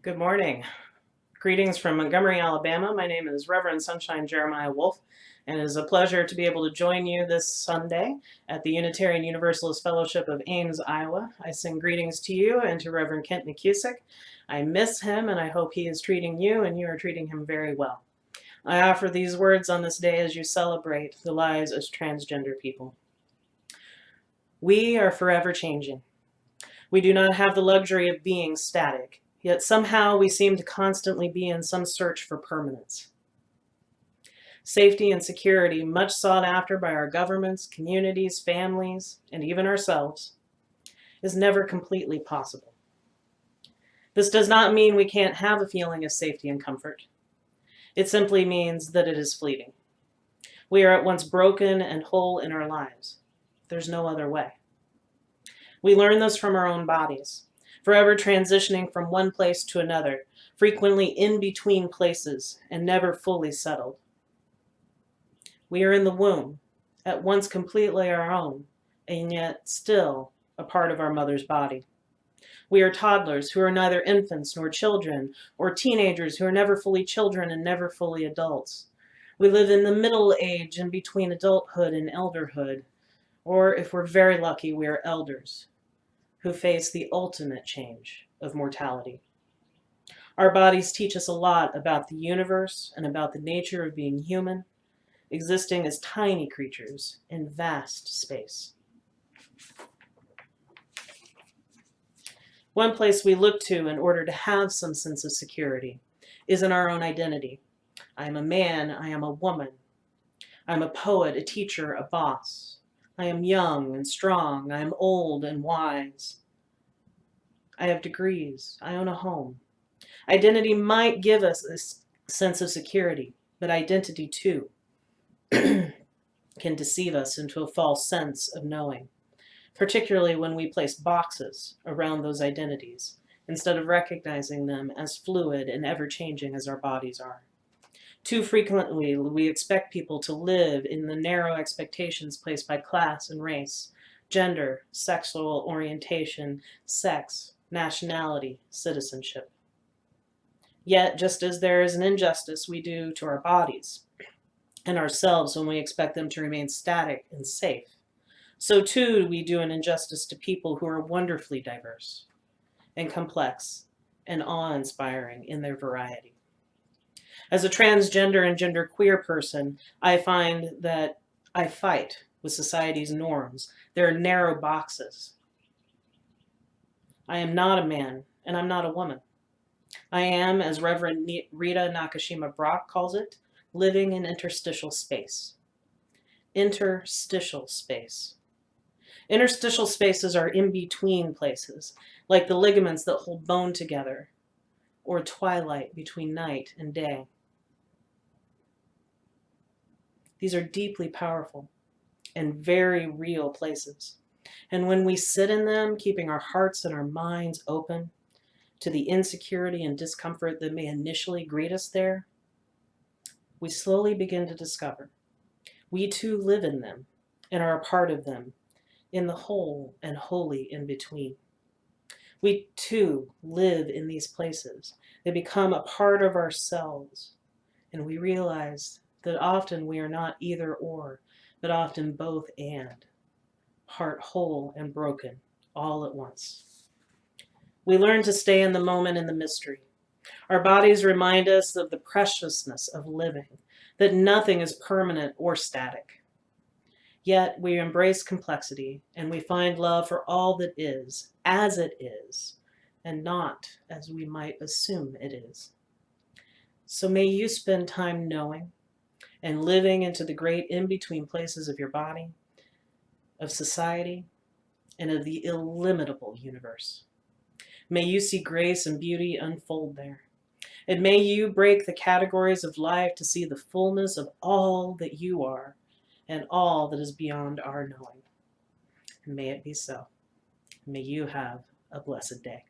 Good morning. Greetings from Montgomery, Alabama. My name is Reverend Sunshine Jeremiah Wolf, and it is a pleasure to be able to join you this Sunday at the Unitarian Universalist Fellowship of Ames, Iowa. I send greetings to you and to Reverend Kent McCusick. I miss him, and I hope he is treating you and you are treating him very well. I offer these words on this day as you celebrate the lives of transgender people. We are forever changing. We do not have the luxury of being static. Yet somehow we seem to constantly be in some search for permanence. Safety and security, much sought after by our governments, communities, families, and even ourselves, is never completely possible. This does not mean we can't have a feeling of safety and comfort. It simply means that it is fleeting. We are at once broken and whole in our lives. There's no other way. We learn this from our own bodies. Forever transitioning from one place to another, frequently in between places, and never fully settled. We are in the womb, at once completely our own, and yet still a part of our mother's body. We are toddlers who are neither infants nor children, or teenagers who are never fully children and never fully adults. We live in the middle age in between adulthood and elderhood, or if we're very lucky, we are elders who face the ultimate change of mortality. Our bodies teach us a lot about the universe and about the nature of being human, existing as tiny creatures in vast space. One place we look to in order to have some sense of security is in our own identity. I am a man, I am a woman. I am a poet, a teacher, a boss. I am young and strong. I am old and wise. I have degrees. I own a home. Identity might give us a sense of security, but identity too can deceive us into a false sense of knowing, particularly when we place boxes around those identities instead of recognizing them as fluid and ever-changing as our bodies are. Too frequently, we expect people to live in the narrow expectations placed by class and race, gender, sexual orientation, sex, nationality, citizenship. Yet, just as there is an injustice we do to our bodies and ourselves when we expect them to remain static and safe, so too we do an injustice to people who are wonderfully diverse and complex and awe-inspiring in their variety. As a transgender and genderqueer person, I find that I fight with society's norms. There are narrow boxes. I am not a man, and I'm not a woman. I am, as Reverend Rita Nakashima Brock calls it, living in interstitial space. Interstitial space. Interstitial spaces are in-between places, like the ligaments that hold bone together, or twilight between night and day. These are deeply powerful and very real places. And when we sit in them, keeping our hearts and our minds open to the insecurity and discomfort that may initially greet us there, we slowly begin to discover we too live in them and are a part of them, in the whole and wholly in between. We too live in these places. They become a part of ourselves, and we realize that often we are not either or, but often both and, heart whole and broken, all at once. We learn to stay in the moment and the mystery. Our bodies remind us of the preciousness of living, that nothing is permanent or static. Yet we embrace complexity and we find love for all that is, as it is, and not as we might assume it is. So may you spend time knowing and living into the great in-between places of your body, of society, and of the illimitable universe. May you see grace and beauty unfold there. And may you break the categories of life to see the fullness of all that you are and all that is beyond our knowing. And may it be so. May you have a blessed day.